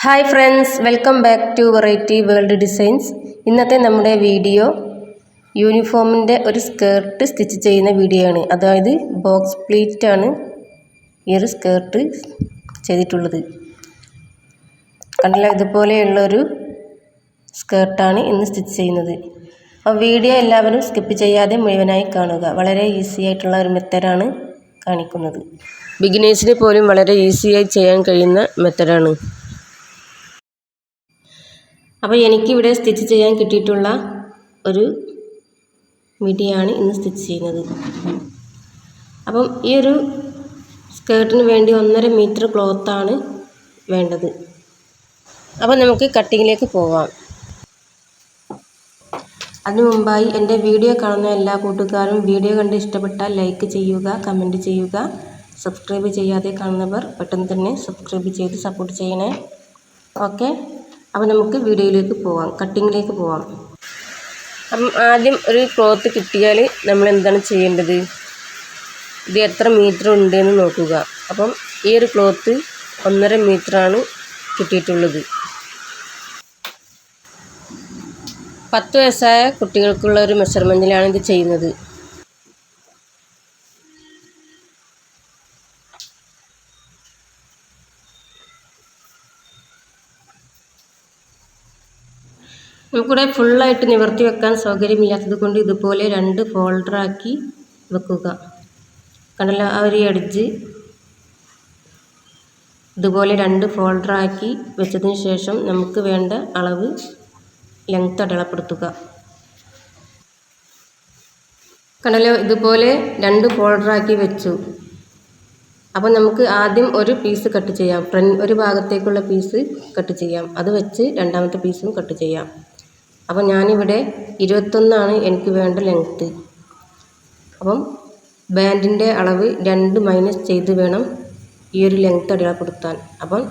Hi friends, welcome back to variety world designs. ഇന്നത്തെ നമ്മുടെ video യൂണിഫോമിൻ്റെ ഒരു സ്കേർട്ട് സ്റ്റിച്ച് ചെയ്യുന്ന വീഡിയോ ആണ്. അതായത് ബോക്സ് പ്ലീറ്റ് ആണ് ഈ ഒരു സ്കേർട്ട് ചെയ്തിട്ടുള്ളത്. കണ്ടില്ല, ഇതുപോലെയുള്ളൊരു സ്കേർട്ടാണ് ഇന്ന് സ്റ്റിച്ച് ചെയ്യുന്നത്. അപ്പോൾ വീഡിയോ എല്ലാവരും സ്കിപ്പ് ചെയ്യാതെ മുഴുവനായി കാണുക. വളരെ ഈസി ആയിട്ടുള്ള ഒരു മെത്തേഡാണ് കാണിക്കുന്നത്. ബിഗിനേഴ്സിന് പോലും വളരെ ഈസിയായി ചെയ്യാൻ കഴിയുന്ന മെത്തേഡാണ്. അപ്പോൾ എനിക്കിവിടെ സ്റ്റിച്ച് ചെയ്യാൻ കിട്ടിയിട്ടുള്ള ഒരു മിഡിയാണ് ഇന്ന് സ്റ്റിച്ച് ചെയ്യുന്നത്. അപ്പം ഈ ഒരു സ്കേർട്ടിന് വേണ്ടി 1.5 മീറ്റർ ക്ലോത്താണ് വേണ്ടത്. അപ്പോൾ നമുക്ക് കട്ടിങ്ങിലേക്ക് പോവാം. അതിനു മുമ്പായി എൻ്റെ വീഡിയോ കാണുന്ന എല്ലാ കൂട്ടുകാരും വീഡിയോ കണ്ട് ഇഷ്ടപ്പെട്ടാൽ ലൈക്ക് ചെയ്യുക, കമൻറ്റ് ചെയ്യുക. സബ്സ്ക്രൈബ് ചെയ്യാതെ കാണുന്നവർ പെട്ടെന്ന് തന്നെ സബ്സ്ക്രൈബ് ചെയ്ത് സപ്പോർട്ട് ചെയ്യണേ. ഓക്കെ, അപ്പോൾ നമുക്ക് വീഡിയോയിലേക്ക് പോവാം, കട്ടിങ്ങിലേക്ക് പോവാം. അപ്പം ആദ്യം ഒരു ക്ലോത്ത് കിട്ടിയാൽ നമ്മൾ എന്താണ് ചെയ്യേണ്ടത്? ഇത് എത്ര മീറ്റർ ഉണ്ട് എന്ന് നോക്കുക. അപ്പം ഈ ഒരു ക്ലോത്ത് 1.5 മീറ്ററാണ് കിട്ടിയിട്ടുള്ളത്. 10 വയസ്സായ കുട്ടികൾക്കുള്ള ഒരു മെഷർമെൻറ്റിലാണ് ഇത് ചെയ്യുന്നത്. നമുക്കിവിടെ ഫുള്ളായിട്ട് നിവർത്തി വെക്കാൻ സൗകര്യമില്ലാത്തത് കൊണ്ട് ഇതുപോലെ 2 ഫോൾഡറാക്കി വെക്കുക. കണ്ടല്ലോ, ആ ഒരു എഡ്ജ് ഇതുപോലെ 2 ഫോൾഡറാക്കി വെച്ചതിന് ശേഷം നമുക്ക് വേണ്ട അളവ് ലെങ്ത് അടയാളപ്പെടുത്തുക. കണ്ടല്ലോ, ഇതുപോലെ 2 ഫോൾഡറാക്കി വെച്ചു. അപ്പോൾ നമുക്ക് ആദ്യം ഒരു പീസ് കട്ട് ചെയ്യാം. ഒരു ഭാഗത്തേക്കുള്ള പീസ് കട്ട് ചെയ്യാം. അത് വെച്ച് രണ്ടാമത്തെ പീസും കട്ട് ചെയ്യാം. അപ്പോൾ ഞാനിവിടെ 21 എനിക്ക് വേണ്ട ലെങ്ത്ത്. അപ്പം ബാൻഡിൻ്റെ അളവ് 2 മൈനസ് ചെയ്ത് വേണം ഈ ഒരു ലെങ്ത്ത് അടയാളപ്പെടുത്താൻ. അപ്പം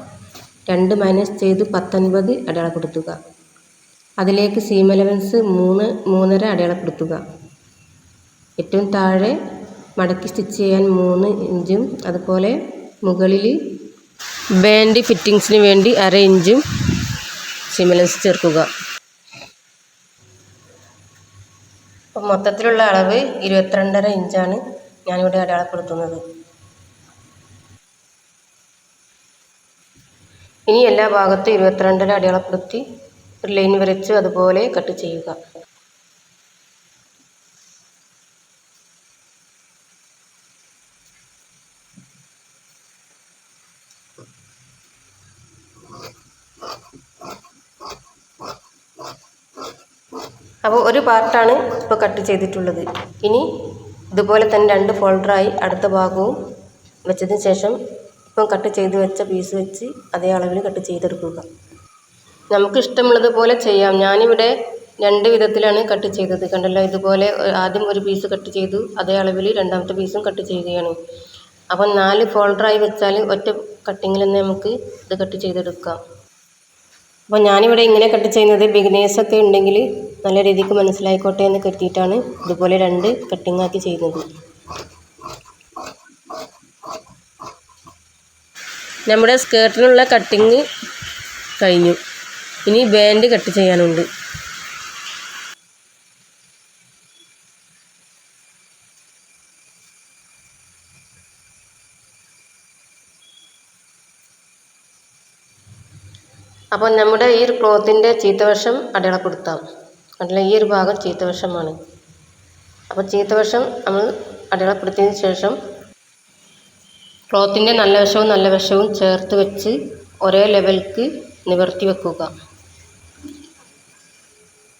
2 മൈനസ് ചെയ്ത് 19 അടയാളപ്പെടുത്തുക. അതിലേക്ക് സീം അലവൻസ് 3.5 അടയാളപ്പെടുത്തുക. ഏറ്റവും താഴെ മടക്കി സ്റ്റിച്ച് ചെയ്യാൻ 3 ഇഞ്ചും അതുപോലെ മുകളിൽ ബാൻഡ് ഫിറ്റിങ്സിന് വേണ്ടി 1/2 ഇഞ്ചും സീം അലവൻസ് ചേർക്കുക. അപ്പോൾ മൊത്തത്തിലുള്ള അളവ് 22.5 ഇഞ്ചാണ് ഞാനിവിടെ അടയാളപ്പെടുത്തുന്നത്. ഇനി എല്ലാ ഭാഗത്തും 22.5 അടയാളപ്പെടുത്തി ഒരു ലൈൻ വരച്ച് അതുപോലെ കട്ട് ചെയ്യുക. അപ്പോൾ ഒരു പാർട്ടാണ് ഇപ്പോൾ കട്ട് ചെയ്തിട്ടുള്ളത്. ഇനി ഇതുപോലെ തന്നെ 2 ഫോൾഡറായി അടുത്ത ഭാഗവും വെച്ചതിന് ശേഷം ഇപ്പം കട്ട് ചെയ്ത് വെച്ച പീസ് വെച്ച് അതേ അളവിൽ കട്ട് ചെയ്തെടുക്കുക. നമുക്ക് ഇഷ്ടമുള്ളതുപോലെ ചെയ്യാം. ഞാനിവിടെ 2 വിധത്തിലാണ് കട്ട് ചെയ്തത്. കണ്ടല്ലോ, ഇതുപോലെ ആദ്യം ഒരു പീസ് കട്ട് ചെയ്തു, അതേ അളവിൽ രണ്ടാമത്തെ പീസും കട്ട് ചെയ്യുകയാണ്. അപ്പം 4 ഫോൾഡറായി വെച്ചാൽ ഒറ്റ കട്ടിങ്ങിൽ തന്നെ നമുക്ക് ഇത് കട്ട് ചെയ്തെടുക്കാം. അപ്പോൾ ഞാനിവിടെ ഇങ്ങനെ കട്ട് ചെയ്യുന്നത് ബിഗിനേഴ്സൊക്കെ ഉണ്ടെങ്കിൽ നല്ല രീതിക്ക് മനസ്സിലായിക്കോട്ടെ എന്ന് കരുതിയിട്ടാണ് ഇതുപോലെ 2 കട്ടിങ്ങാക്കി ചെയ്യുന്നത്. നമ്മുടെ സ്കേർട്ടിനുള്ള കട്ടിങ് കഴിഞ്ഞു. ഇനി ബാൻഡ് കട്ട് ചെയ്യാനുണ്ട്. അപ്പോൾ നമ്മുടെ ഈ ഒരു ക്ലോത്തിൻ്റെ ചീത്തവശം അടയാളപ്പെടുത്താം. കണ്ടില്ല, ഈ ഒരു ഭാഗം ചീത്തവശമാണ്. അപ്പോൾ ചീത്തവശം നമ്മൾ അടയാളപ്പെടുത്തിയതിന് ശേഷം ക്ലോത്തിൻ്റെ നല്ല വശവും ചേർത്ത് വെച്ച് ഒരേ ലെവൽക്ക് നിവർത്തി വെക്കുക.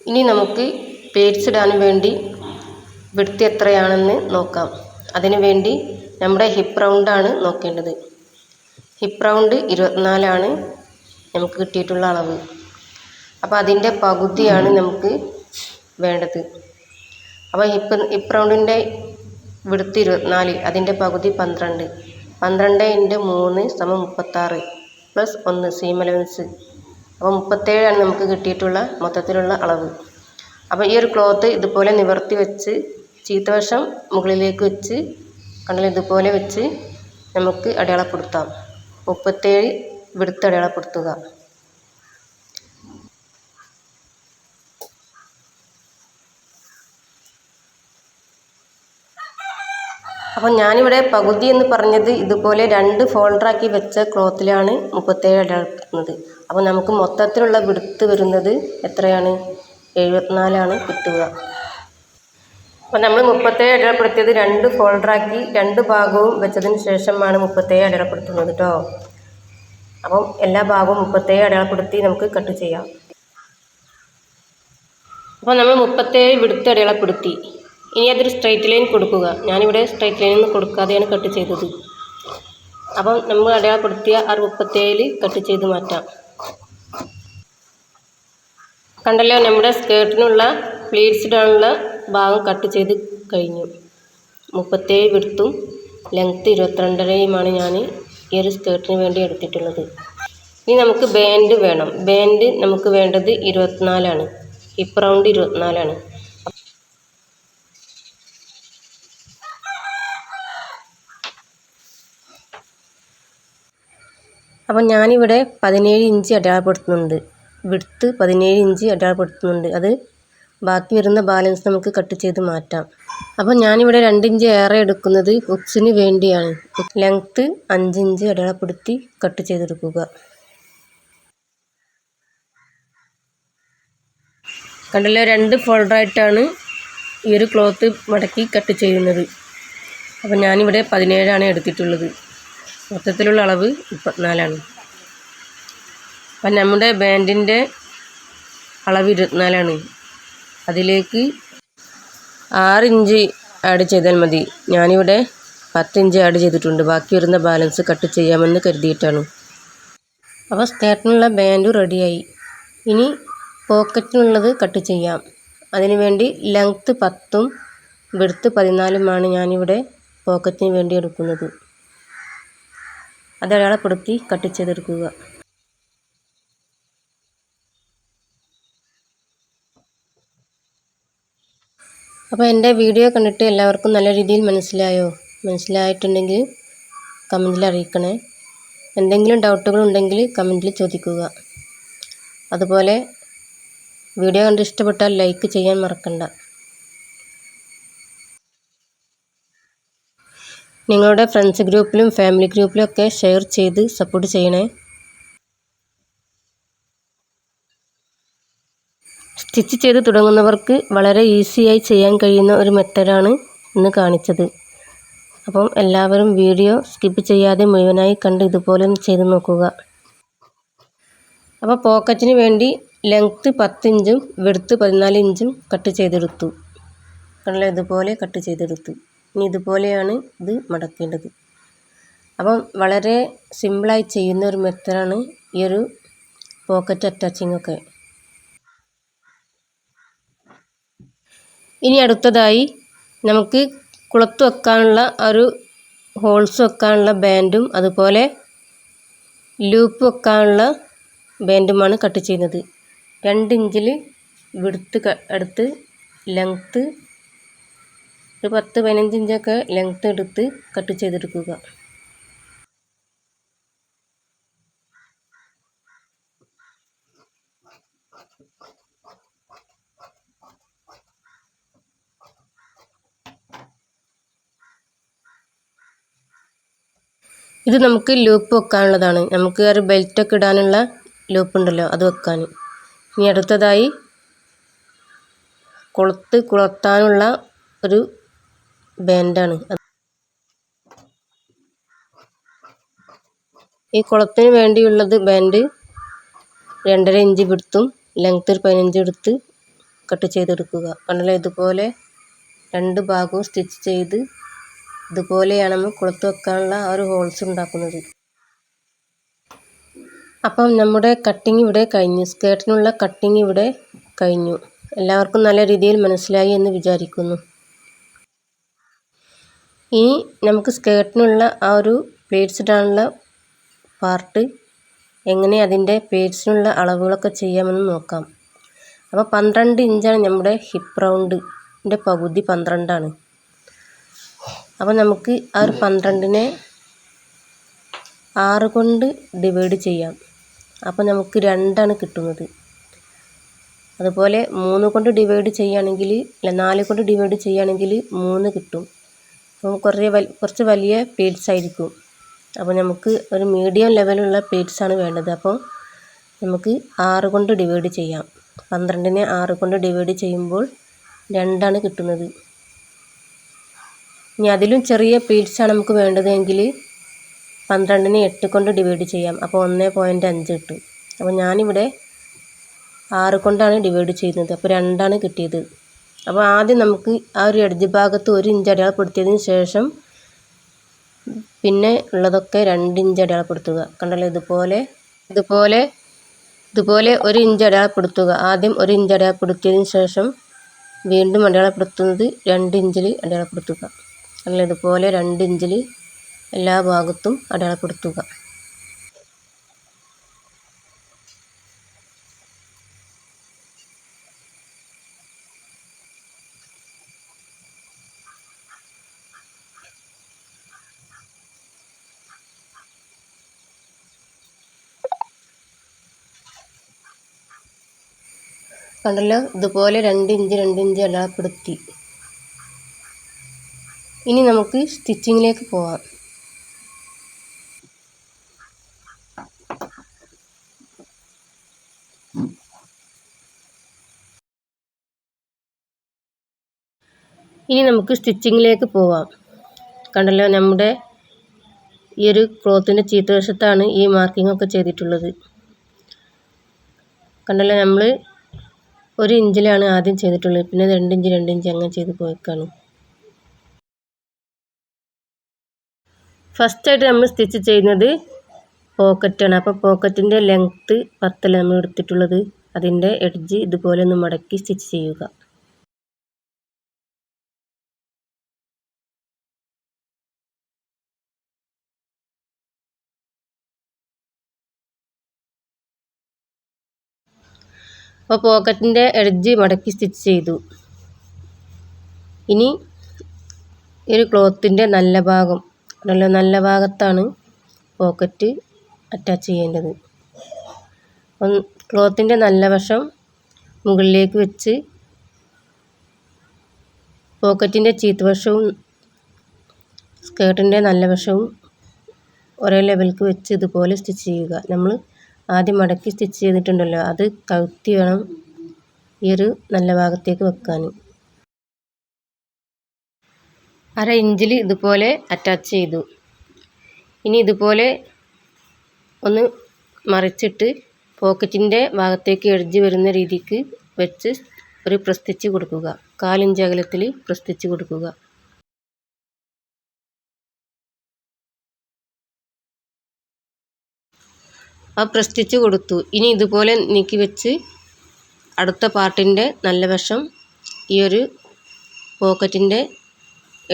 ഇനി നമുക്ക് പ്ലേറ്റ്സ് ഇടാൻ വേണ്ടി വിഡ്ത്ത് എത്രയാണെന്ന് നോക്കാം. അതിനു വേണ്ടി നമ്മുടെ ഹിപ്പ് റൗണ്ടാണ് നോക്കേണ്ടത്. ഹിപ്പ് റൗണ്ട് 24 നമുക്ക് കിട്ടിയിട്ടുള്ള അളവ്. അപ്പോൾ അതിൻ്റെ പകുതിയാണ് നമുക്ക് വേണ്ടത്. അപ്പോൾ ഹിപ്പ് റൗണ്ടിൻ്റെ വിഡ്ത്ത് 24, അതിൻ്റെ പകുതി 12. 12 × 3 = 36 പ്ലസ് 1 സീം അലവൻസ്. അപ്പോൾ 37 നമുക്ക് കിട്ടിയിട്ടുള്ള മൊത്തത്തിലുള്ള അളവ്. അപ്പോൾ ഈ ഒരു ക്ലോത്ത് ഇതുപോലെ നിവർത്തി വെച്ച് ചീത്തവശം മുകളിലേക്ക് വെച്ച് കണ്ടല്ലോ, ഇതുപോലെ വെച്ച് നമുക്ക് അടയാളപ്പെടുത്താം. 37 വിഡ്ത്ത് അടയാളപ്പെടുത്തുക. അപ്പം ഞാനിവിടെ പകുതി എന്ന് പറഞ്ഞത് ഇതുപോലെ 2 ഫോൾഡറാക്കി വെച്ച ക്ലോത്തിലാണ് 37 അടയാളപ്പെടുത്തുന്നത്. അപ്പോൾ നമുക്ക് മൊത്തത്തിലുള്ള വിഡ്ത്ത് വരുന്നത് എത്രയാണ്? 74 കിട്ടുക. അപ്പോൾ നമ്മൾ 37 അടയാളപ്പെടുത്തിയത് 2 ഫോൾഡറാക്കി 2 ഭാഗവും വെച്ചതിന് ശേഷമാണ് 37 അടയാളപ്പെടുത്തുന്നത് കേട്ടോ. അപ്പം എല്ലാ ഭാഗവും 37 അടയാളപ്പെടുത്തി നമുക്ക് കട്ട് ചെയ്യാം. അപ്പോൾ നമ്മൾ 37 വിഡ്ത്ത് അടയാളപ്പെടുത്തി. ഇനി അതൊരു സ്ട്രൈറ്റ് ലൈൻ കൊടുക്കുക. ഞാനിവിടെ സ്ട്രൈറ്റ് ലൈനൊന്നും കൊടുക്കാതെയാണ് കട്ട് ചെയ്തത്. അപ്പം നമ്മൾ അടയാളപ്പെടുത്തിയ 37 കട്ട് ചെയ്ത് മാറ്റാം. കണ്ടല്ലോ, നമ്മുടെ സ്കേർട്ടിനുള്ള പ്ലീറ്റ്സ് ഇടാനുള്ള ഭാഗം കട്ട് ചെയ്ത് കഴിഞ്ഞു. 37 വിഡ്ത്തും ലെങ്ത്ത് 22.5യുമാണ് ഞാൻ ഈ ഒരു സ്കേർട്ടിന് വേണ്ടി എടുത്തിട്ടുള്ളത്. ഇനി നമുക്ക് ബാൻഡ് വേണം. ബാൻഡ് നമുക്ക് വേണ്ടത് 24ആണ്. Hip round 24ആണ്. അപ്പം ഞാനിവിടെ 17 ഇഞ്ച് അടയാളപ്പെടുത്തുന്നുണ്ട്. വിഡ്ത്ത് 17 ഇഞ്ച് അടയാളപ്പെടുത്തുന്നുണ്ട്. അത് ബാക്കി വരുന്ന ബാലൻസ് നമുക്ക് കട്ട് ചെയ്ത് മാറ്റാം. അപ്പം ഞാനിവിടെ 2 ഇഞ്ച് ഏറെ എടുക്കുന്നത് ഹുക്സിന് വേണ്ടിയാണ്. ലെങ്ത്ത് 5 ഇഞ്ച് അടയാളപ്പെടുത്തി കട്ട് ചെയ്തെടുക്കുക. കണ്ടല്ലോ, 2 ഫോൾഡറായിട്ടാണ് ഈ ഒരു ക്ലോത്ത് മടക്കി കട്ട് ചെയ്യുന്നത്. അപ്പം ഞാനിവിടെ 17ആണ് എടുത്തിട്ടുള്ളത്. മൊത്തത്തിലുള്ള അളവ് 34ആണ്. അപ്പം നമ്മുടെ ബാൻഡിൻ്റെ അളവ് 24ആണ്. അതിലേക്ക് 6 ഇഞ്ച് ആഡ് ചെയ്താൽ മതി. ഞാനിവിടെ 10 ഇഞ്ച് ആഡ് ചെയ്തിട്ടുണ്ട്. ബാക്കി വരുന്ന ബാലൻസ് കട്ട് ചെയ്യാമെന്ന് കരുതിയിട്ടാണ്. അപ്പോൾ സ്കേർട്ടിനുള്ള ബാൻഡ് റെഡിയായി. ഇനി പോക്കറ്റിനുള്ളത് കട്ട് ചെയ്യാം. അതിനുവേണ്ടി ലെങ്ത്ത് 10ഉം വിഡ്ത്ത് 14ഉമാണ് ഞാനിവിടെ പോക്കറ്റിന് വേണ്ടി എടുക്കുന്നത്. അത് അടയാളപ്പെടുത്തി കട്ട് ചെയ്തെടുക്കുക. അപ്പോൾ എൻ്റെ വീഡിയോ കണ്ടിട്ട് എല്ലാവർക്കും നല്ല രീതിയിൽ മനസ്സിലായോ? മനസ്സിലായിട്ടുണ്ടെങ്കിൽ കമൻറ്റിൽ അറിയിക്കണേ. എന്തെങ്കിലും ഡൗട്ടുകൾ ഉണ്ടെങ്കിൽ കമൻറ്റിൽ ചോദിക്കുക. അതുപോലെ വീഡിയോ കണ്ട് ഇഷ്ടപ്പെട്ടാൽ ലൈക്ക് ചെയ്യാൻ മറക്കണ്ട. നിങ്ങളുടെ ഫ്രണ്ട്സ് ഗ്രൂപ്പിലും ഫാമിലി ഗ്രൂപ്പിലും ഒക്കെ ഷെയർ ചെയ്ത് സപ്പോർട്ട് ചെയ്യണേ. സ്റ്റിച്ച് ചെയ്ത് തുടങ്ങുന്നവർക്ക് വളരെ ഈസിയായി ചെയ്യാൻ കഴിയുന്ന ഒരു മെത്തേഡാണ് ഇന്ന് കാണിച്ചത്. അപ്പം എല്ലാവരും വീഡിയോ സ്കിപ്പ് ചെയ്യാതെ മുഴുവനായി കണ്ട് ഇതുപോലെ ചെയ്ത് നോക്കുക. അപ്പോൾ പോക്കറ്റിന് വേണ്ടി ലെങ്ത്ത് 10 ഇഞ്ചും വിഡ്ത്ത് 14 ഇഞ്ചും കട്ട് ചെയ്തെടുത്തു. കണ്ടല്ലോ, ഇതുപോലെ കട്ട് ചെയ്തെടുത്തു. ഇനി ഇതുപോലെയാണ് ഇത് മടക്കേണ്ടത്. അപ്പം വളരെ സിമ്പിളായി ചെയ്യുന്ന ഒരു മെത്തേഡാണ് ഈ ഒരു പോക്കറ്റ് അറ്റാച്ചിങ് ഒക്കെ. ഇനി അടുത്തതായി നമുക്ക് കുളത്ത് വെക്കാനുള്ള ഒരു ഹോൾസ് വെക്കാനുള്ള ബാൻഡും അതുപോലെ ലൂപ്പ് വെക്കാനുള്ള ബാൻഡുമാണ് കട്ട് ചെയ്യുന്നത്. 2 ഇഞ്ചിൽ വിഡ്ത്ത് എടുത്ത് ലെങ്ത്ത് ഒരു 10-15 ഇഞ്ചൊക്കെ ലെങ്ത്ത് എടുത്ത് കട്ട് ചെയ്തെടുക്കുക. ഇത് നമുക്ക് ലൂപ്പ് വെക്കാനുള്ളതാണ്. നമുക്ക് ഒരു ബെൽറ്റൊക്കെ ഇടാനുള്ള ലൂപ്പ് ഉണ്ടല്ലോ, അത് വെക്കാൻ. ഇനി അടുത്തതായി കുളത്താനുള്ള ഒരു ബാൻഡാണ്. ഈ കുളത്തിന് വേണ്ടിയുള്ളത് ബാൻഡ് 2.5 ഇഞ്ച് വിഡ്ത്തും ലെങ്ത്ത് ഒരു 15 എടുത്ത് കട്ട് ചെയ്തെടുക്കുക. കണ്ടല്ലോ, ഇതുപോലെ 2 ഭാഗവും സ്റ്റിച്ച് ചെയ്ത് ഇതുപോലെയാണ് നമ്മൾ കുളത്ത് വെക്കാനുള്ള ഒരു ഹോൾസ് ഉണ്ടാക്കുന്നത്. അപ്പം നമ്മുടെ കട്ടിങ് ഇവിടെ കഴിഞ്ഞു. സ്കേർട്ടിനുള്ള കട്ടിങ് ഇവിടെ കഴിഞ്ഞു. എല്ലാവർക്കും നല്ല രീതിയിൽ മനസ്സിലായി എന്ന് വിചാരിക്കുന്നു. ഇനി നമുക്ക് സ്കേർട്ടിനുള്ള ആ ഒരു പ്ലേറ്റ്സ് ഇടാനുള്ള പാർട്ട് എങ്ങനെ അതിൻ്റെ പ്ലേറ്റ്സിനുള്ള അളവുകളൊക്കെ ചെയ്യാമെന്ന് നോക്കാം. അപ്പോൾ 12 ഇഞ്ചാണ് നമ്മുടെ ഹിപ്പ് റൗണ്ടിൻ്റെ പകുതി 12ആണ്. അപ്പോൾ നമുക്ക് ആ ഒരു 12നെ 6 കൊണ്ട് ഡിവൈഡ് ചെയ്യാം. അപ്പോൾ നമുക്ക് 2ആണ് കിട്ടുന്നത്. അതുപോലെ 3 കൊണ്ട് ഡിവൈഡ് ചെയ്യുകയാണെങ്കിൽ 4 കൊണ്ട് ഡിവൈഡ് ചെയ്യുകയാണെങ്കിൽ 3 കിട്ടും. കുറച്ച് വലിയ പ്ലേറ്റ്സ് ആയിരിക്കും. അപ്പോൾ നമുക്ക് ഒരു മീഡിയം ലെവലുള്ള പ്ലേറ്റ്സാണ് വേണ്ടത്. അപ്പോൾ നമുക്ക് 6 കൊണ്ട് ഡിവൈഡ് ചെയ്യാം. 12നെ 6 കൊണ്ട് ഡിവൈഡ് ചെയ്യുമ്പോൾ 2 കിട്ടുന്നത്. ഇനി അതിലും ചെറിയ പ്ലേറ്റ്സാണ് നമുക്ക് വേണ്ടതെങ്കിൽ 12നെ 8 കൊണ്ട് ഡിവൈഡ് ചെയ്യാം. അപ്പോൾ 1.5 കിട്ടും. അപ്പോൾ ഞാനിവിടെ 6 കൊണ്ടാണ് ഡിവൈഡ് ചെയ്യുന്നത്. അപ്പോൾ 2 കിട്ടിയത്. അപ്പോൾ ആദ്യം നമുക്ക് ആ ഒരു എഡ്ജ് ഭാഗത്ത് 1 ഇഞ്ച് അടയാളപ്പെടുത്തിയതിന് ശേഷം പിന്നെ ഉള്ളതൊക്കെ 2 ഇഞ്ച് അടയാളപ്പെടുത്തുക. കണ്ടല്ലോ, ഇതുപോലെ 1 ഇഞ്ച് അടയാളപ്പെടുത്തുക. ആദ്യം 1 ഇഞ്ച് അടയാളപ്പെടുത്തിയതിന് ശേഷം വീണ്ടും അടയാളപ്പെടുത്തുന്നത് 2 ഇഞ്ചിൽ അടയാളപ്പെടുത്തുക. കണ്ടല്ലോ, ഇതുപോലെ 2 ഇഞ്ചിൽ എല്ലാ ഭാഗത്തും അടയാളപ്പെടുത്തുക. കണ്ടല്ലോ, ഇതുപോലെ 2 ഇഞ്ച് അടയാളപ്പെടുത്തി. ഇനി നമുക്ക് സ്റ്റിച്ചിങ്ങിലേക്ക് പോവാം. കണ്ടല്ലോ, നമ്മുടെ ഈ ഒരു ക്ലോത്തിൻ്റെ ചീത്തവശത്താണ് ഈ മാർക്കിംഗ് ഒക്കെ ചെയ്തിട്ടുള്ളത്. കണ്ടല്ലോ, നമ്മൾ 1 ഇഞ്ചിലാണ് ആദ്യം ചെയ്തിട്ടുള്ളത്. പിന്നെ 2 ഇഞ്ച് അങ്ങനെ ചെയ്ത് പോയിക്കാണ്. ഫസ്റ്റായിട്ട് നമ്മൾ സ്റ്റിച്ച് ചെയ്യുന്നത് പോക്കറ്റാണ്. അപ്പോൾ പോക്കറ്റിൻ്റെ ലെങ്ത്ത് 10 നമ്മൾ എടുത്തിട്ടുള്ളത്. അതിൻ്റെ എഡ്ജ് ഇതുപോലെ ഒന്ന് മടക്കി സ്റ്റിച്ച് ചെയ്യുക. അപ്പോൾ പോക്കറ്റിൻ്റെ എഡ്ജ് മടക്കി സ്റ്റിച്ച് ചെയ്തു. ഇനി ഈ ഒരു ക്ലോത്തിൻ്റെ നല്ല ഭാഗത്താണ് പോക്കറ്റ് അറ്റാച്ച് ചെയ്യേണ്ടത്. ക്ലോത്തിൻ്റെ നല്ല വശം മുകളിലേക്ക് വെച്ച് പോക്കറ്റിൻ്റെ ചീത്തവശവും സ്കേർട്ടിൻ്റെ നല്ല വശവും ഒരേ ലെവലിലേക്ക് വെച്ച് ഇതുപോലെ സ്റ്റിച്ച് ചെയ്യുക. നമ്മൾ ആദ്യം മടക്കി സ്റ്റിച്ച് ചെയ്തിട്ടുണ്ടല്ലോ, അത് കഴുത്തി വേണം ഈ ഒരു നല്ല ഭാഗത്തേക്ക് വെക്കാൻ. 1/2 ഇഞ്ചിൽ ഇതുപോലെ അറ്റാച്ച് ചെയ്തു. ഇനി ഇതുപോലെ ഒന്ന് മറിച്ചിട്ട് പോക്കറ്റിൻ്റെ ഭാഗത്തേക്ക് എഡ്ജ് വരുന്ന രീതിക്ക് വെച്ച് ഒരു പ്രസ് സ്റ്റിച്ച് കൊടുക്കുക. 1/4 ഇഞ്ച് അകലത്തിൽ പ്രസ് സ്റ്റിച്ച് കൊടുക്കുക. ആ പ്രസ് സ്റ്റിച്ച് കൊടുത്തു. ഇനി ഇതുപോലെ നീക്കി വെച്ച് അടുത്ത പാർട്ടിൻ്റെ നല്ല വശം ഈ ഒരു പോക്കറ്റിൻ്റെ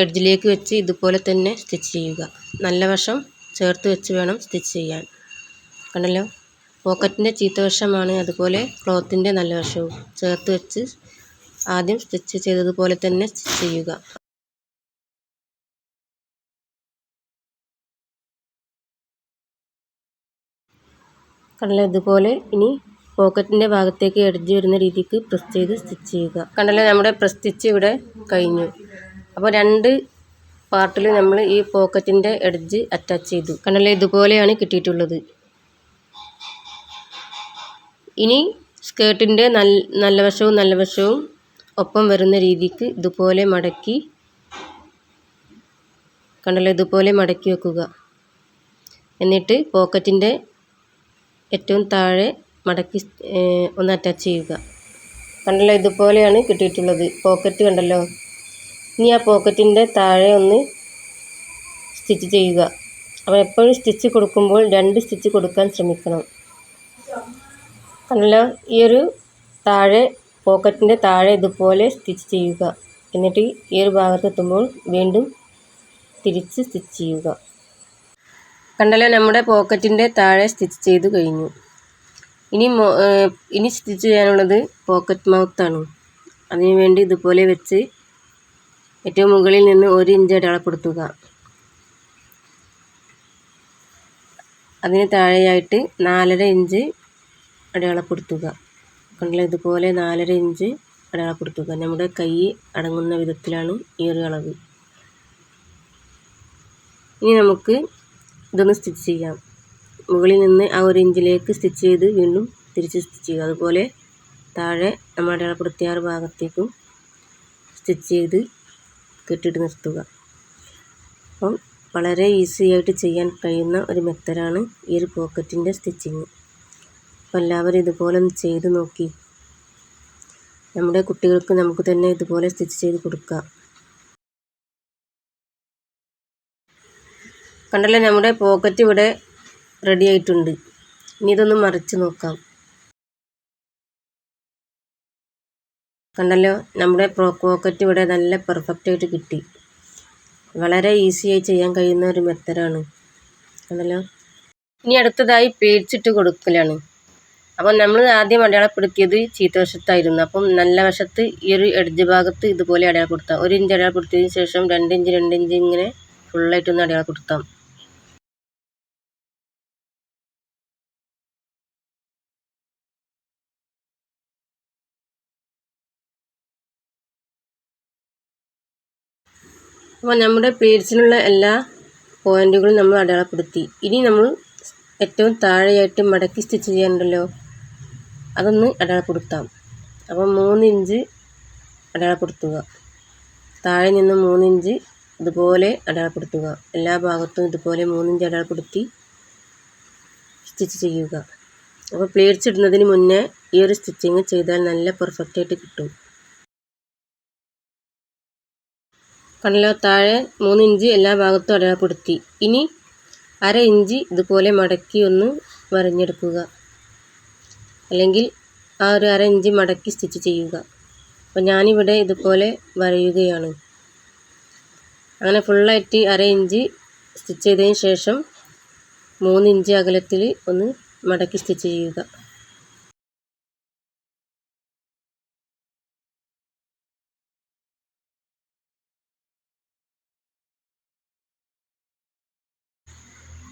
എഡ്ജിലേക്ക് വെച്ച് ഇതുപോലെ തന്നെ സ്റ്റിച്ച് ചെയ്യുക. നല്ല വശം ചേർത്ത് വെച്ച് വേണം സ്റ്റിച്ച് ചെയ്യാൻ. കണ്ടല്ലോ, പോക്കറ്റിൻ്റെ ചീത്തവശമാണ്, അതുപോലെ ക്ലോത്തിൻ്റെ നല്ല വശവും ചേർത്ത് വെച്ച് ആദ്യം സ്റ്റിച്ച് ചെയ്തതുപോലെ തന്നെ സ്റ്റിച്ച് ചെയ്യുക. കണ്ടല്ലോ, ഇതുപോലെ ഇനി പോക്കറ്റിൻ്റെ ഭാഗത്തേക്ക് എഡ്ജ് വരുന്ന രീതിക്ക് പ്രസ് ചെയ്ത് സ്റ്റിച്ച് ചെയ്യുക. കണ്ടല്ലോ, നമ്മുടെ പ്രസ് സ്റ്റിച്ച് ഇവിടെ കഴിഞ്ഞു. അപ്പോൾ 2 പാർട്ടിൽ നമ്മൾ ഈ പോക്കറ്റിൻ്റെ എഡ്ജ് അറ്റാച്ച് ചെയ്തു. കണ്ടല്ലോ, ഇതുപോലെയാണ് കിട്ടിയിട്ടുള്ളത്. ഇനി സ്കേർട്ടിൻ്റെ നല്ല വശവും ഒപ്പം വരുന്ന രീതിക്ക് ഇതുപോലെ മടക്കി, കണ്ടല്ലോ, ഇതുപോലെ മടക്കി വെക്കുക. എന്നിട്ട് പോക്കറ്റിൻ്റെ ഏറ്റവും താഴെ മടക്കി ഒന്ന് അറ്റാച്ച് ചെയ്യുക. കണ്ടല്ലോ, ഇതുപോലെയാണ് കിട്ടിയിട്ടുള്ളത് പോക്കറ്റ്. കണ്ടല്ലോ, ഇനി ആ പോക്കറ്റിൻ്റെ താഴെ ഒന്ന് സ്റ്റിച്ച് ചെയ്യുക. അപ്പോൾ എപ്പോഴും സ്റ്റിച്ച് കൊടുക്കുമ്പോൾ 2 സ്റ്റിച്ച് കൊടുക്കാൻ ശ്രമിക്കണം. കണ്ടല്ലോ, ഈ ഒരു പോക്കറ്റിൻ്റെ താഴെ ഇതുപോലെ സ്റ്റിച്ച് ചെയ്യുക. എന്നിട്ട് ഈ ഒരു ഭാഗത്തെത്തുമ്പോൾ വീണ്ടും തിരിച്ച് സ്റ്റിച്ച് ചെയ്യുക. കണ്ടല്ലോ, നമ്മുടെ പോക്കറ്റിൻ്റെ താഴെ സ്റ്റിച്ച് ചെയ്ത് കഴിഞ്ഞു. ഇനി സ്റ്റിച്ച് ചെയ്യാനുള്ളത് പോക്കറ്റ് മൗത്താണ്. അതിനു വേണ്ടി ഇതുപോലെ വെച്ച് ഏറ്റവും മുകളിൽ നിന്ന് 1 ഇഞ്ച് അടയാളപ്പെടുത്തുക. അതിന് താഴെയായിട്ട് 4.5 ഇഞ്ച് അടയാളപ്പെടുത്തുക. കണ്ടല്ലോ, ഇതുപോലെ 4.5 ഇഞ്ച് അടയാളപ്പെടുത്തുക. നമ്മുടെ കൈ അടങ്ങുന്ന വിധത്തിലാണ് ഈ ഒരു അളവ്. ഇനി നമുക്ക് ഇതൊന്ന് സ്റ്റിച്ച് ചെയ്യാം. മുകളിൽ നിന്ന് ആ 1 ഇഞ്ചിലേക്ക് സ്റ്റിച്ച് ചെയ്ത് വീണ്ടും തിരിച്ച് സ്റ്റിച്ച് ചെയ്യുക. അതുപോലെ താഴെ നമ്മൾ അടയാളപ്പെടുത്തിയ ഭാഗത്തേക്കും സ്റ്റിച്ച് ചെയ്ത് കെട്ടിട്ട് നിർത്തുക. അപ്പം വളരെ ഈസി ആയിട്ട് ചെയ്യാൻ കഴിയുന്ന ഒരു മെത്തേഡാണ് ഈ ഒരു പോക്കറ്റിൻ്റെ സ്റ്റിച്ചിങ്. അപ്പോൾ എല്ലാവരും ഇതുപോലെ ഒന്ന് ചെയ്ത് നോക്കി. നമ്മുടെ കുട്ടികൾക്ക് നമുക്ക് തന്നെ ഇതുപോലെ സ്റ്റിച്ച് ചെയ്ത് കൊടുക്കാം. കണ്ടല്ലോ, നമ്മുടെ പോക്കറ്റ് ഇവിടെ റെഡി ആയിട്ടുണ്ട്. ഇനി ഇതൊന്ന് മറിച്ച് നോക്കാം. കണ്ടല്ലോ, നമ്മുടെ പോക്കറ്റ് ഇവിടെ നല്ല പെർഫെക്റ്റ് ആയിട്ട് കിട്ടി. വളരെ ഈസിയായി ചെയ്യാൻ കഴിയുന്ന ഒരു മെത്തേഡാണ്. കണ്ടല്ലോ. ഇനി അടുത്തതായി പേടിച്ചിട്ട് കൊടുക്കലാണ്. അപ്പം നമ്മൾ ആദ്യം അടയാളപ്പെടുത്തിയത് ചീത്തവശത്തായിരുന്നു. അപ്പം നല്ല വശത്ത് ഈ ഒരു എഡ്ജ് ഭാഗത്ത് ഇതുപോലെ അടയാളപ്പെടുത്താം. 1 ഇഞ്ച് അടയാളപ്പെടുത്തിയതിന് ശേഷം 2 ഇഞ്ച് 2 ഇഞ്ച് ഇങ്ങനെ ഫുള്ളായിട്ടൊന്ന് അടയാളപ്പെടുത്താം. അപ്പോൾ നമ്മുടെ പേഴ്സിനുള്ള എല്ലാ പോയിൻറ്റുകളും നമ്മൾ അടയാളപ്പെടുത്തി. ഇനി നമ്മൾ ഏറ്റവും താഴെയായിട്ട് മടക്കി സ്റ്റിച്ച് ചെയ്യാനുണ്ടല്ലോ, അതൊന്ന് അടയാളപ്പെടുത്താം. അപ്പം 3 ഇഞ്ച് അടയാളപ്പെടുത്തുക. താഴെ നിന്ന് 3 ഇഞ്ച് ഇതുപോലെ അടയാളപ്പെടുത്തുക. എല്ലാ ഭാഗത്തും ഇതുപോലെ 3 ഇഞ്ച് അടയാളപ്പെടുത്തി സ്റ്റിച്ച് ചെയ്യുക. അപ്പോൾ പ്ലേറ്റ്സ് ഇടുന്നതിന് മുന്നേ ഈ ഒരു സ്റ്റിച്ചിങ് ചെയ്താൽ നല്ല പെർഫെക്റ്റായിട്ട് കിട്ടും. കണ്ടല്ലോ, താഴെ 3 ഇഞ്ച് എല്ലാ ഭാഗത്തും അടയാളപ്പെടുത്തി. ഇനി 1/2 ഇഞ്ച് ഇതുപോലെ മടക്കി ഒന്ന് വരഞ്ഞെടുക്കുക. അല്ലെങ്കിൽ ആ ഒരു 1/2 ഇഞ്ച് മടക്കി സ്റ്റിച്ച് ചെയ്യുക. അപ്പോൾ ഞാനിവിടെ ഇതുപോലെ വരയുകയാണ്. അങ്ങനെ ഫുള്ളായിട്ട് 1/2 ഇഞ്ച് സ്റ്റിച്ച് ചെയ്തതിന് ശേഷം 3 ഇഞ്ച് അകലത്തിൽ ഒന്ന് മടക്കി സ്റ്റിച്ച് ചെയ്യുക.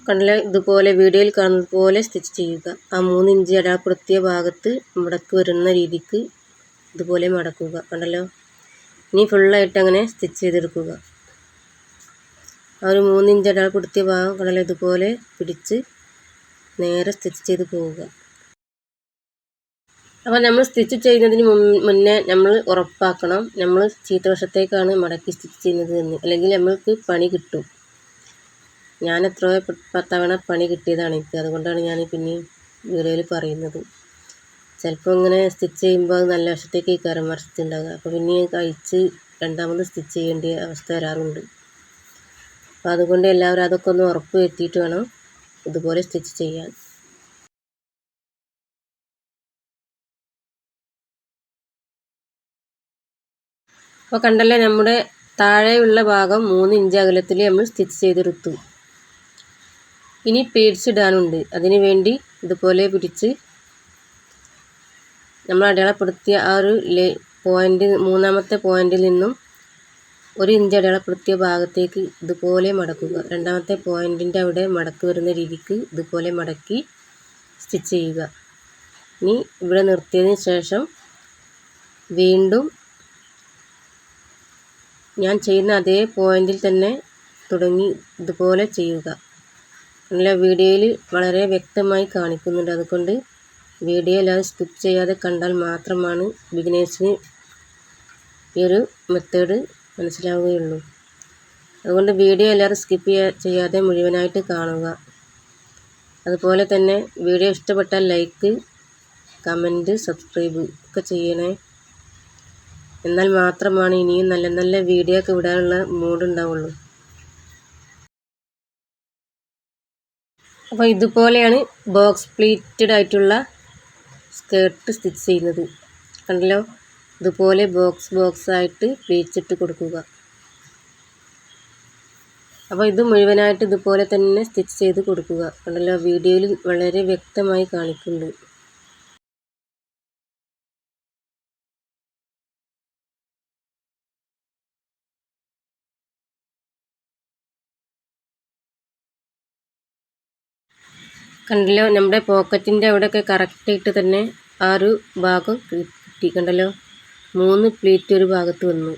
കണ്ടല്ലോ, ഇതുപോലെ വീഡിയോയിൽ കാണുന്നത് പോലെ സ്റ്റിച്ച് ചെയ്യുക. ആ 3 ഇഞ്ച് അടയാളപ്പെടുത്തിയ ഭാഗത്ത് മടക്ക് വരുന്ന രീതിക്ക് ഇതുപോലെ മടക്കുക. കണ്ടല്ലോ, ഇനി ഫുള്ളായിട്ട് അങ്ങനെ സ്റ്റിച്ച് ചെയ്തെടുക്കുക. ആ ഒരു 3 ഇഞ്ച് അടയാളപ്പെടുത്തിയ ഭാഗം കണ്ടല്ലോ, ഇതുപോലെ പിടിച്ച് നേരെ സ്റ്റിച്ച് ചെയ്ത് പോവുക. അപ്പോൾ നമ്മൾ സ്റ്റിച്ച് ചെയ്യുന്നതിന് മുന്നേ നമ്മൾ ഉറപ്പാക്കണം നമ്മൾ ചീത്തവശത്തേക്കാണ് മടക്കി സ്റ്റിച്ച് ചെയ്യുന്നത് എന്ന്. അല്ലെങ്കിൽ നമ്മൾക്ക് പണി കിട്ടും. ഞാൻ എത്രയോ തവണ പണി കിട്ടിയതാണ് എനിക്ക്. അതുകൊണ്ടാണ് ഞാൻ പിന്നെയും വീഡിയോയിൽ പറയുന്നത്. ചിലപ്പോൾ ഇങ്ങനെ സ്റ്റിച്ച് ചെയ്യുമ്പോൾ അത് നല്ല വശത്തേക്ക് മറിച്ചിട്ടുണ്ടാകുക. അപ്പോൾ പിന്നെ കഴിച്ച് രണ്ടാമത് സ്റ്റിച്ച് ചെയ്യേണ്ട അവസ്ഥ വരാറുണ്ട്. അപ്പോൾ അതുകൊണ്ട് എല്ലാവരും അതൊക്കെ ഒന്ന് ഉറപ്പ് വരുത്തിയിട്ട് വേണം ഇതുപോലെ സ്റ്റിച്ച് ചെയ്യാൻ. അപ്പോൾ കണ്ടല്ലോ, നമ്മുടെ താഴെയുള്ള ഭാഗം 3 ഇഞ്ച് അകലത്തിൽ നമ്മൾ സ്റ്റിച്ച് ചെയ്തെടുത്തു. ഇനി പേഡ്സ് ഇടാനുണ്ട്. അതിന് വേണ്ടി ഇതുപോലെ പിടിച്ച് നമ്മൾ അടയാളപ്പെടുത്തിയ ആ ഒരു പോയിൻ്റ്, 3ാമത്തെ പോയിൻ്റിൽ നിന്നും 1 ഇഞ്ച് അടയാളപ്പെടുത്തിയ ഭാഗത്തേക്ക് ഇതുപോലെ മടക്കുക. 2ാമത്തെ പോയിൻറ്റിൻ്റെ അവിടെ മടക്ക് വരുന്ന രീതിക്ക് ഇതുപോലെ മടക്കി സ്റ്റിച്ച് ചെയ്യുക. ഇനി ഇവിടെ നിർത്തിയതിന് ശേഷം വീണ്ടും ഞാൻ ചെയ്യുന്ന അതേ പോയിൻ്റിൽ തന്നെ തുടങ്ങി ഇതുപോലെ ചെയ്യുക. നല്ല വീഡിയോയിൽ വളരെ വ്യക്തമായി കാണിക്കുന്നുണ്ട്. അതുകൊണ്ട് വീഡിയോ എല്ലാവരും സ്കിപ്പ് ചെയ്യാതെ കണ്ടാൽ മാത്രമാണ് ബിഗിനേഴ്സിന് ഈ ഒരു മെത്തേഡ് മനസ്സിലാവുകയുള്ളൂ. അതുകൊണ്ട് വീഡിയോ എല്ലാവരും സ്കിപ്പ് ചെയ്യാതെ മുഴുവനായിട്ട് കാണുക. അതുപോലെ തന്നെ വീഡിയോ ഇഷ്ടപ്പെട്ടാൽ ലൈക്ക്, കമൻറ്റ്, സബ്സ്ക്രൈബ് ഒക്കെ ചെയ്യണേ. എന്നാൽ മാത്രമാണ് ഇനിയും നല്ല നല്ല വീഡിയോ ഒക്കെ വിടാനുള്ള മൂഡുണ്ടാവുള്ളൂ. അപ്പോൾ ഇതുപോലെയാണ് ബോക്സ് പ്ലീറ്റഡ് ആയിട്ടുള്ള സ്കേർട്ട് സ്റ്റിച്ച് ചെയ്യുന്നത്. കണ്ടല്ലോ, ഇതുപോലെ ബോക്സ് ആയിട്ട് പ്ലീറ്റ്സ് ഇട്ട് കൊടുക്കുക. അപ്പോൾ ഇത് മുഴുവനായിട്ട് ഇതുപോലെ തന്നെ സ്റ്റിച്ച് ചെയ്ത് കൊടുക്കുക. കണ്ടല്ലോ, വീഡിയോയിൽ വളരെ വ്യക്തമായി കാണിക്കുന്നുണ്ട്. കണ്ടല്ലോ, നമ്മുടെ പോക്കറ്റിൻ്റെ അവിടെയൊക്കെ കറക്റ്റായിട്ട് തന്നെ ആ ഒരു ഭാഗം കിട്ടി. കണ്ടല്ലോ, 3 പ്ലീറ്റ് ഒരു ഭാഗത്ത് വന്നു.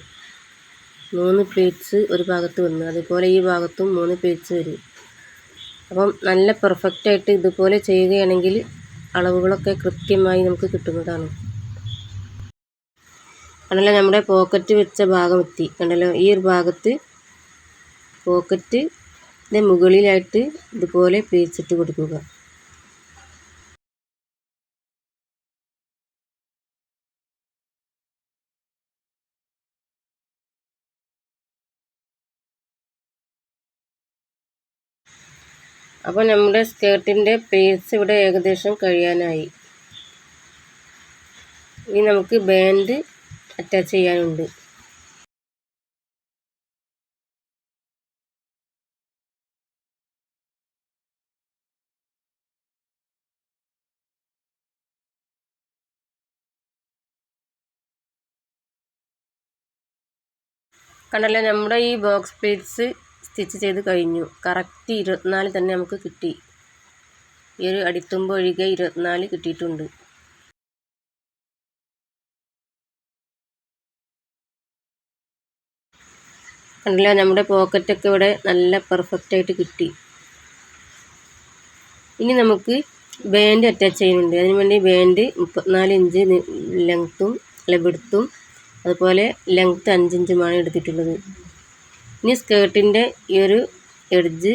3 പ്ലീറ്റ്സ് ഒരു ഭാഗത്ത് വന്നു. അതുപോലെ ഈ ഭാഗത്തും 3 പ്ലീറ്റ്സ് വരും. അപ്പം നല്ല പെർഫെക്റ്റായിട്ട് ഇതുപോലെ ചെയ്യുകയാണെങ്കിൽ അളവുകളൊക്കെ കൃത്യമായി നമുക്ക് കിട്ടുന്നതാണ്. കണ്ടല്ലോ, നമ്മുടെ പോക്കറ്റ് വെച്ച ഭാഗം എത്തി. കണ്ടല്ലോ, ഈ ഒരു ഭാഗത്ത് പോക്കറ്റിൻ്റെ മുകളിലായിട്ട് ഇതുപോലെ പ്ലീറ്റ്സ് ഇട്ട് കൊടുക്കുക. അപ്പോൾ നമ്മുടെ സ്കേർട്ടിൻ്റെ പ്ലീറ്റ്സ് ഇവിടെ ഏകദേശം കഴിയാനായി. ഇനി നമുക്ക് ബാൻഡ് അറ്റാച്ച് ചെയ്യാനുണ്ട്. കണ്ടല്ലോ, നമ്മുടെ ഈ ബോക്സ് പ്ലീറ്റ്സ് സ്റ്റിച്ച് ചെയ്ത് കഴിഞ്ഞു. കറക്റ്റ് 24 തന്നെ നമുക്ക് കിട്ടി. ഈ ഒരു അടിത്തുമ്പ് ഒഴികെ 24 കിട്ടിയിട്ടുണ്ട്. കണ്ടല്ലോ, നമ്മുടെ പോക്കറ്റൊക്കെ ഇവിടെ നല്ല പെർഫെക്റ്റായിട്ട് കിട്ടി. ഇനി നമുക്ക് ബാൻഡ് അറ്റാച്ച് ചെയ്യുന്നുണ്ട്. അതിന് വേണ്ടി ബാൻഡ് 34 ഇഞ്ച് ലെങ്ത്തും വിഡ്ത്തും അതുപോലെ ലെങ്ത്ത് 5 ഇഞ്ചുമാണ് എടുത്തിട്ടുള്ളത്. ഇനി സ്കേർട്ടിൻ്റെ ഈ ഒരു എഡ്ജ്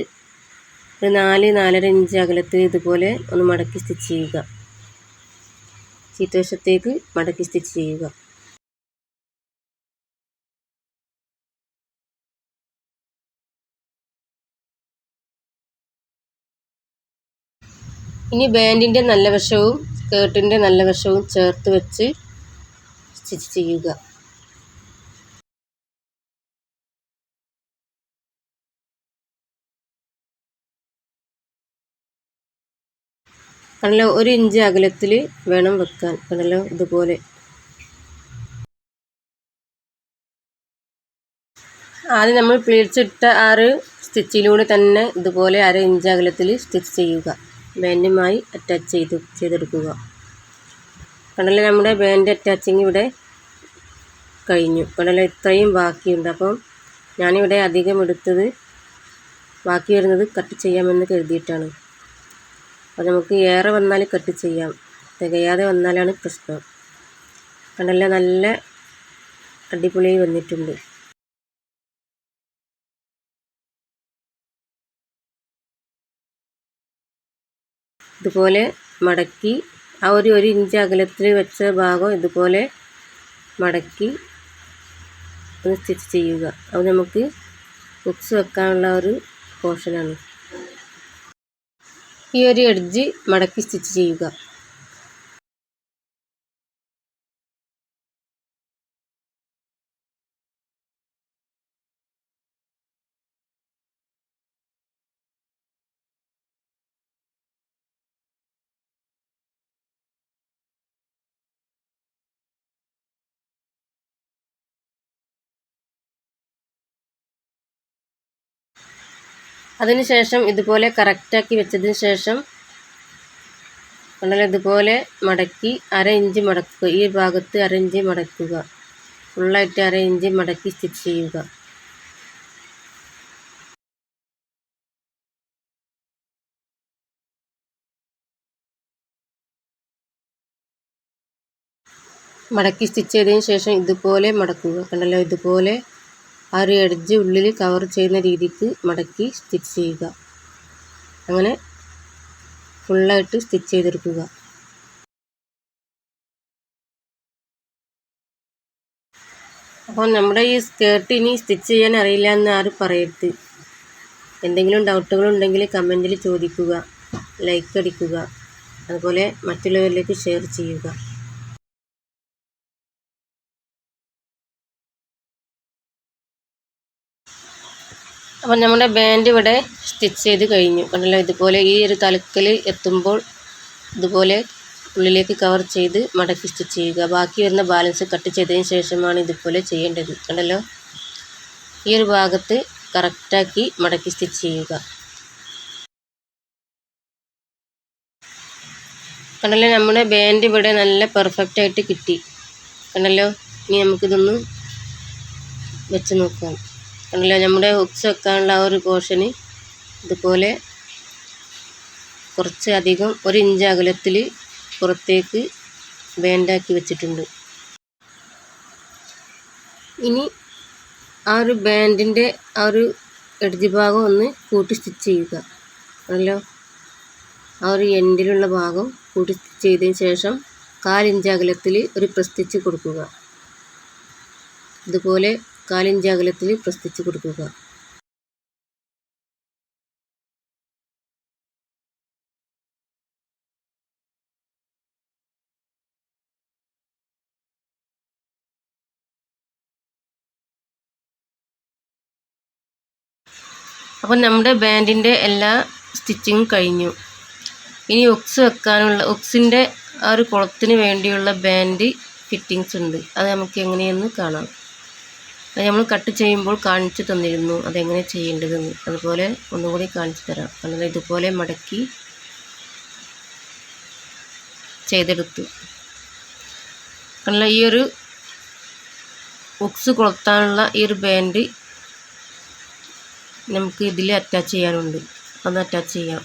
ഒരു 4-4.5 ഇഞ്ച് അകലത്തിൽ ഇതുപോലെ ഒന്ന് മടക്കി സ്റ്റിച്ച് ചെയ്യുക. ചീത്തവശത്തേക്ക് മടക്കി സ്റ്റിച്ച് ചെയ്യുക. ഇനി ബാൻഡിൻ്റെ നല്ല വശവും സ്കേർട്ടിൻ്റെ നല്ല വശവും ചേർത്ത് വെച്ച് സ്റ്റിച്ച് ചെയ്യുക. കണ്ടല്ലോ, 1 ഇഞ്ച് അകലത്തിൽ വേണം വെക്കാൻ. കണ്ടല്ലോ, ഇതുപോലെ. ആദ്യം നമ്മൾ പ്ലീറ്റ്സ് ഇട്ട ആ ഒരു സ്റ്റിച്ചിലൂടെ തന്നെ ഇതുപോലെ 1/2 ഇഞ്ച് അകലത്തിൽ സ്റ്റിച്ച് ചെയ്യുക. ബാൻഡുമായി അറ്റാച്ച് ചെയ്തെടുക്കുക. കണ്ടല്ലോ, നമ്മുടെ ബാൻഡ് അറ്റാച്ചിങ് ഇവിടെ കഴിഞ്ഞു. കണ്ടല്ലോ, ഇത്രയും ബാക്കിയുണ്ട്. അപ്പം ഞാനിവിടെ അധികം എടുത്തത് ബാക്കി വരുന്നത് കട്ട് ചെയ്യാമെന്ന് കരുതിയിട്ടാണ്. അപ്പോൾ നമുക്ക് ഏറെ വന്നാൽ കട്ട് ചെയ്യാം, തികയാതെ വന്നാലാണ് പ്രശ്നം. കണ്ടല്ലോ, നല്ല അടിപൊളിയായി വന്നിട്ടുണ്ട്. ഇതുപോലെ മടക്കി ആ ഒരു ഇഞ്ച് അകലത്തിൽ വെച്ച ഭാഗം ഇതുപോലെ മടക്കി ഒന്ന് സ്റ്റിച്ച് ചെയ്യുക. അത് നമുക്ക് ബുക്സ് വെക്കാനുള്ള ഒരു പോർഷനാണ്. ഈ ഒരു എഡ്ജ് മടക്കി സ്റ്റിച്ച് ചെയ്യുക. അതിനുശേഷം ഇതുപോലെ കറക്റ്റാക്കി വെച്ചതിന് ശേഷം കണ്ടല്ലോ, ഇതുപോലെ മടക്കി 1/2 ഇഞ്ച് മടക്കുക. ഈ ഭാഗത്ത് 1/2 ഇഞ്ച് മടക്കുക. ഫുള്ളായിട്ട് 1/2 ഇഞ്ച് മടക്കി സ്റ്റിച്ച് ചെയ്യുക. മടക്കി സ്റ്റിച്ച് ചെയ്തതിന് ശേഷം ഇതുപോലെ മടക്കുക. കണ്ടല്ലോ, ഇതുപോലെ ആ ഒരു എഡ്ജ് ഉള്ളിൽ കവർ ചെയ്യുന്ന രീതിക്ക് മടക്കി സ്റ്റിച്ച് ചെയ്യുക. അങ്ങനെ ഫുള്ളായിട്ട് സ്റ്റിച്ച് ചെയ്തെടുക്കുക. അപ്പോൾ നമ്മുടെ ഈ സ്കേർട്ട് ഇനി സ്റ്റിച്ച് ചെയ്യാൻ അറിയില്ല എന്ന് ആരും പറയരുത്. എന്തെങ്കിലും ഡൗട്ടുകളുണ്ടെങ്കിൽ കമൻറ്റിൽ ചോദിക്കുക, ലൈക്ക് അടിക്കുക, അതുപോലെ മറ്റുള്ളവരിലേക്ക് ഷെയർ ചെയ്യുക. അപ്പം നമ്മുടെ ബാൻഡ് ഇവിടെ സ്റ്റിച്ച് ചെയ്ത് കഴിഞ്ഞു. കണ്ടല്ലോ, ഇതുപോലെ ഈ ഒരു തലക്കൽ എത്തുമ്പോൾ ഇതുപോലെ ഉള്ളിലേക്ക് കവർ ചെയ്ത് മടക്കി സ്റ്റിച്ച് ചെയ്യുക. ബാക്കി വരുന്ന ബാലൻസ് കട്ട് ചെയ്തതിന് ശേഷമാണ് ഇതുപോലെ ചെയ്യേണ്ടത്. കണ്ടല്ലോ, ഈ ഒരു ഭാഗത്ത് കറക്റ്റാക്കി മടക്കി സ്റ്റിച്ച് ചെയ്യുക. കണ്ടല്ലോ, നമ്മുടെ ബാൻഡ് ഇവിടെ നല്ല പെർഫെക്റ്റായിട്ട് കിട്ടി. കണ്ടല്ലോ, ഇനി നമുക്കിതൊന്ന് വെച്ച് നോക്കാം. കണ്ടില്ലേ, നമ്മുടെ ഹുക്സ് വെക്കാനുള്ള ആ ഒരു പോർഷന് ഇതുപോലെ കുറച്ച് അധികം 1 ഇഞ്ച് അകലത്തിൽ പുറത്തേക്ക് ബാൻഡാക്കി വെച്ചിട്ടുണ്ട്. ഇനി ആ ഒരു ബാൻഡിൻ്റെ ആ ഒരു എഡ്ജ് ഭാഗം ഒന്ന് കൂട്ടി സ്റ്റിച്ച് ചെയ്യുക. ആണല്ലോ, ആ ഒരു എൻഡിലുള്ള ഭാഗം കൂട്ടി സ്റ്റിച്ച് ചെയ്തതിന് ശേഷം 1/4 ഇഞ്ച് അകലത്തിൽ ഒരു പ്രസ് സ്റ്റിച്ച് കൊടുക്കുക. ഇതുപോലെ 1/4 ഇഞ്ച് അകലത്തിൽ പ്രസ് സ്റ്റിച്ച് കൊടുക്കുക. അപ്പം നമ്മുടെ ബാൻഡിൻ്റെ എല്ലാ സ്റ്റിച്ചിങ്ങും കഴിഞ്ഞു. ഇനി ഉക്സ് വെക്കാനുള്ള ഉക്സിൻ്റെ ആ ഒരു കുളത്തിന് വേണ്ടിയുള്ള ബാൻഡ് ഫിറ്റിങ്സ് ഉണ്ട്. അത് നമുക്ക് എങ്ങനെയെന്ന് കാണാം. അത് നമ്മൾ കട്ട് ചെയ്യുമ്പോൾ കാണിച്ചു തന്നിരുന്നു അതെങ്ങനെ ചെയ്യേണ്ടതെന്ന്. അതുപോലെ ഒന്നുകൂടി കാണിച്ചു തരാം. കാരണം ഇതുപോലെ മടക്കി ചെയ്തെടുത്തു. കാരണം ഈ ഒരു ഉക്സ് കൊളുത്താനുള്ള ഈ ഒരു ബാൻഡ് നമുക്ക് ഇതിൽ അറ്റാച്ച് ചെയ്യാനുണ്ട്. ഒന്ന് അറ്റാച്ച് ചെയ്യാം.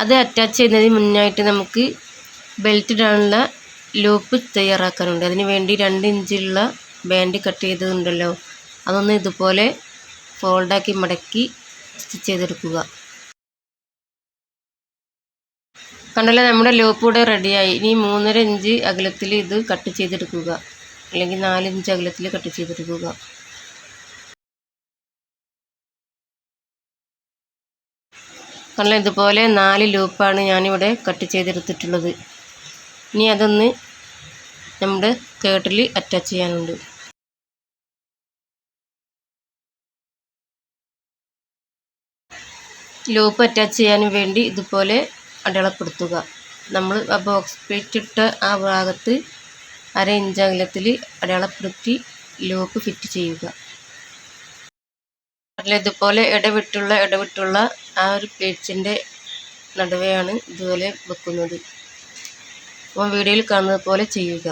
അത് അറ്റാച്ച് ചെയ്യുന്നതിന് മുന്നായിട്ട് നമുക്ക് ബെൽറ്റ് ഇടാനുള്ള ലൂപ്പ് തയ്യാറാക്കാനുണ്ട്. അതിന് വേണ്ടി 2 ഇഞ്ചുള്ള ബാൻഡ് കട്ട് ചെയ്തതുണ്ടല്ലോ, അതൊന്ന് ഇതുപോലെ ഫോൾഡാക്കി മടക്കി സ്റ്റിച്ച് ചെയ്തെടുക്കുക. കണ്ടല്ലോ, നമ്മുടെ ലൂപ്പ് ഇവിടെ റെഡിയായി. ഇനി 3.5 ഇഞ്ച് അകലത്തിൽ ഇത് കട്ട് ചെയ്തെടുക്കുക, അല്ലെങ്കിൽ 4 ഇഞ്ച് അകലത്തിൽ കട്ട് ചെയ്തെടുക്കുക. കണ്ടല്ലോ, ഇതുപോലെ 4 ലൂപ്പാണ് ഞാനിവിടെ കട്ട് ചെയ്തെടുത്തിട്ടുള്ളത്. ഇനി അതൊന്ന് നമ്മുടെ സ്കേർട്ടിൽ അറ്റാച്ച് ചെയ്യാനുണ്ട്. ലൂപ്പ് അറ്റാച്ച് ചെയ്യാനും വേണ്ടി ഇതുപോലെ അടയാളപ്പെടുത്തുക. നമ്മൾ ആ ബോക്സ് പ്ലേറ്റ് ഇട്ട ആ ഭാഗത്ത് 1/2 ഇഞ്ച് അകലത്തിൽ അടയാളപ്പെടുത്തി ലൂപ്പ് ഫിറ്റ് ചെയ്യുക. ഇതുപോലെ ഇടവിട്ടുള്ള ആ ഒരു പ്ലേറ്റ്സിൻ്റെ നടുവെയാണ് ഇതുപോലെ വെക്കുന്നത്. അപ്പോൾ വീഡിയോയിൽ കാണുന്നത് പോലെ ചെയ്യുക.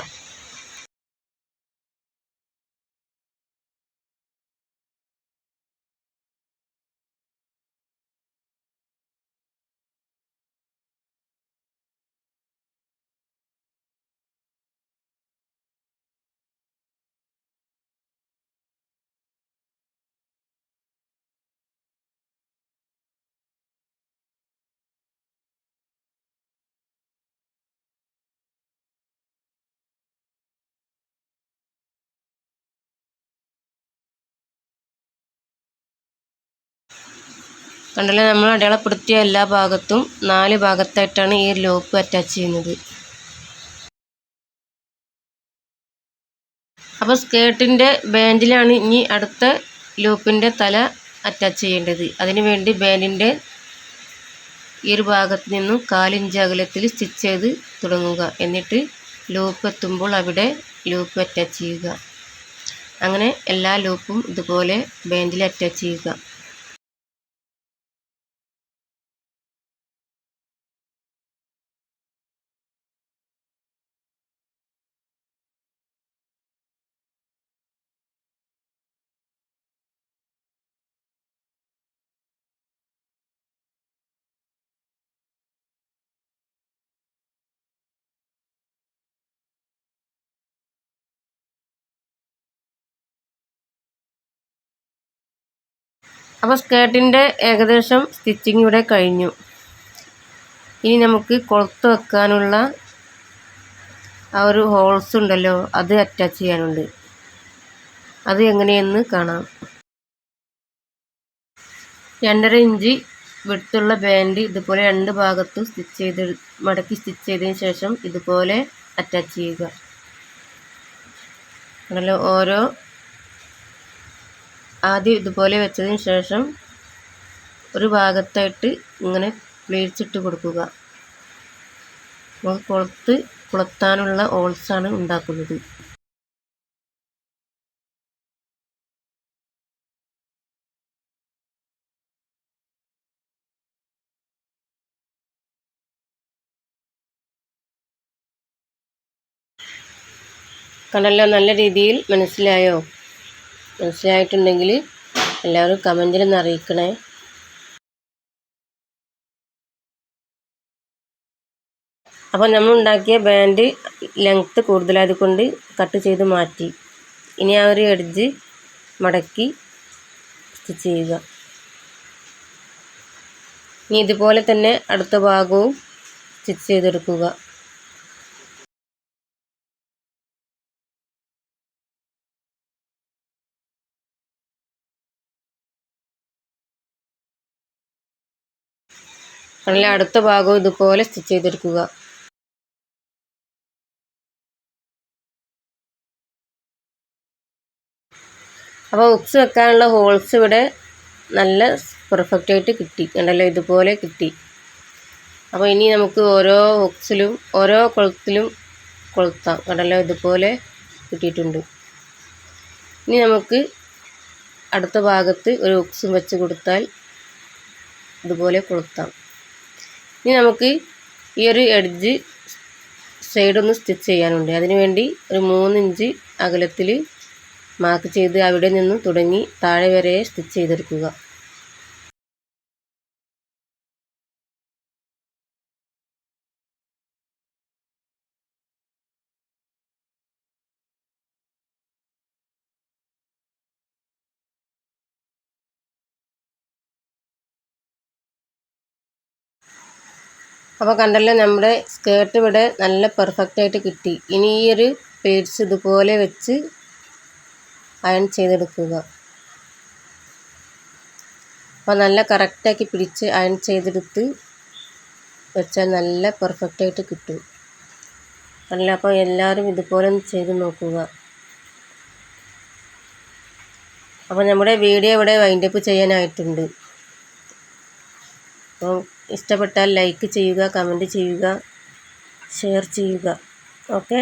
കണ്ടല്ലോ, നമ്മൾ അടയാളപ്പെടുത്തിയ എല്ലാ ഭാഗത്തും 4 ഭാഗത്തായിട്ടാണ് ഈ ലൂപ്പ് അറ്റാച്ച് ചെയ്യുന്നത്. അപ്പോൾ സ്കേർട്ടിൻ്റെ ബാൻഡിലാണ് ഇനി അടുത്ത ലൂപ്പിൻ്റെ തല അറ്റാച്ച് ചെയ്യേണ്ടത്. അതിന് വേണ്ടി ബാൻഡിൻ്റെ ഈ ഒരു ഭാഗത്ത് നിന്നും 1/4 ഇഞ്ച് അകലത്തിൽ സ്റ്റിച്ച് ചെയ്ത് തുടങ്ങുക. എന്നിട്ട് ലൂപ്പ് എത്തുമ്പോൾ അവിടെ ലൂപ്പ് അറ്റാച്ച് ചെയ്യുക. അങ്ങനെ എല്ലാ ലൂപ്പും ഇതുപോലെ ബാൻഡിൽ അറ്റാച്ച് ചെയ്യുക. അപ്പോൾ സ്കേർട്ടിൻ്റെ ഏകദേശം സ്റ്റിച്ചിങ് ഇവിടെ കഴിഞ്ഞു. ഇനി നമുക്ക് കൊളുത്ത് വെക്കാനുള്ള ആ ഒരു ഹോൾസ് ഉണ്ടല്ലോ, അത് അറ്റാച്ച് ചെയ്യാനുണ്ട്. അത് എങ്ങനെയെന്ന് കാണാം. 2.5 ഇഞ്ച് വിടുത്തുള്ള ബാൻഡ് ഇതുപോലെ 2 ഭാഗത്തും മടക്കി സ്റ്റിച്ച് ചെയ്തതിന് ശേഷം ഇതുപോലെ അറ്റാച്ച് ചെയ്യുക. അങ്ങനെ ആദ്യം ഇതുപോലെ വെച്ചതിന് ശേഷം ഒരു ഭാഗത്തായിട്ട് ഇങ്ങനെ പ്ലേറ്റ്സ് ഇട്ട് കൊടുക്കുക. നമുക്ക് കൊളുത്താനുള്ള ഹോൾസാണ് ഉണ്ടാക്കുന്നത്. കണ്ടല്ലോ, നല്ല രീതിയിൽ മനസ്സിലായോ? മനസ്സിലായിട്ടുണ്ടെങ്കിൽ എല്ലാവരും കമൻറ്റിലൊന്ന് അറിയിക്കണേ. അപ്പോൾ നമ്മൾ ഉണ്ടാക്കിയ ബാൻഡ് ലെങ്ത്ത് കൂടുതലായത് കൊണ്ട് കട്ട് ചെയ്ത് മാറ്റി. ഇനി ആ ഒരു എഡ്ജ് മടക്കി സ്റ്റിച്ച് ചെയ്യുക. ഇനി ഇതുപോലെ തന്നെ അടുത്ത ഭാഗവും സ്റ്റിച്ച് ചെയ്തെടുക്കുക. നല്ല അടുത്ത ഭാഗവും ഇതുപോലെ സ്റ്റിച്ച് ചെയ്തെടുക്കുക. അപ്പോൾ ഹുക്സ് വെക്കാനുള്ള ഹോൾസ് ഇവിടെ നല്ല പെർഫെക്റ്റായിട്ട് കിട്ടി. കണ്ടല്ലോ, ഇതുപോലെ കിട്ടി. അപ്പോൾ ഇനി നമുക്ക് ഓരോ ഹുക്സിലും ഓരോ കൊളുത്തിലും കൊളുത്താം. കണ്ടല്ലോ, ഇതുപോലെ കിട്ടിയിട്ടുണ്ട്. ഇനി നമുക്ക് അടുത്ത ഭാഗത്ത് ഒരു ഹുക്സും വെച്ച് കൊടുത്താൽ ഇതുപോലെ കൊളുത്താം. ഇനി നമുക്ക് ഈ ഒരു എഡ്ജ് സൈഡൊന്ന് സ്റ്റിച്ച് ചെയ്യാനുണ്ട്. അതിനുവേണ്ടി ഒരു 3 ഇഞ്ച് അകലത്തിൽ മാർക്ക് ചെയ്ത് അവിടെ നിന്നും തുടങ്ങി താഴെ വരെ സ്റ്റിച്ച് ചെയ്തെടുക്കുക. അപ്പോൾ കണ്ടല്ലോ, നമ്മുടെ സ്കേർട്ട് ഇവിടെ നല്ല പെർഫെക്റ്റായിട്ട് കിട്ടി. ഇനി ഈ ഒരു പ്ലേറ്റ്സ് ഇതുപോലെ വെച്ച് അയൺ ചെയ്തെടുക്കുക. അപ്പോൾ നല്ല കറക്റ്റാക്കി പിടിച്ച് അയൺ ചെയ്തെടുത്ത് വെച്ചാൽ നല്ല പെർഫെക്റ്റായിട്ട് കിട്ടും. അല്ല, അപ്പോൾ എല്ലാവരും ഇതുപോലെ ഒന്ന് ചെയ്ത് നോക്കുക. അപ്പോൾ നമ്മുടെ വീഡിയോ ഇവിടെ വൈൻഡപ്പ് ചെയ്യാനായിട്ടുണ്ട്. അപ്പോൾ ഇഷ്ടപ്പെട്ടാൽ ലൈക്ക് ചെയ്യുക, കമൻറ്റ് ചെയ്യുക, ഷെയർ ചെയ്യുക. ഓക്കെ.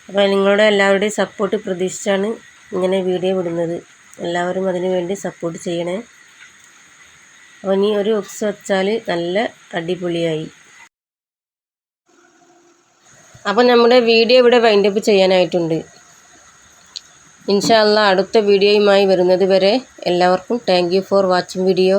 അപ്പോൾ നിങ്ങളുടെ എല്ലാവരുടെയും സപ്പോർട്ട് പ്രതീക്ഷിച്ചാണ് ഇങ്ങനെ വീഡിയോ വിടുന്നത്. എല്ലാവരും അതിനു വേണ്ടി സപ്പോർട്ട് ചെയ്യണേ. അപ്പോൾ ഇനി ഒരു ഹുക്സ് വെച്ചാൽ നല്ല അടിപൊളിയായി. അപ്പോൾ നമ്മുടെ വീഡിയോ ഇവിടെ വൈൻഡപ്പ് ചെയ്യാനായിട്ടുണ്ട്. ഇൻഷാ അല്ലാഹ് അടുത്ത വീഡിയോയുമായി വരുന്നത് വരെ എല്ലാവർക്കും thank you for watching video.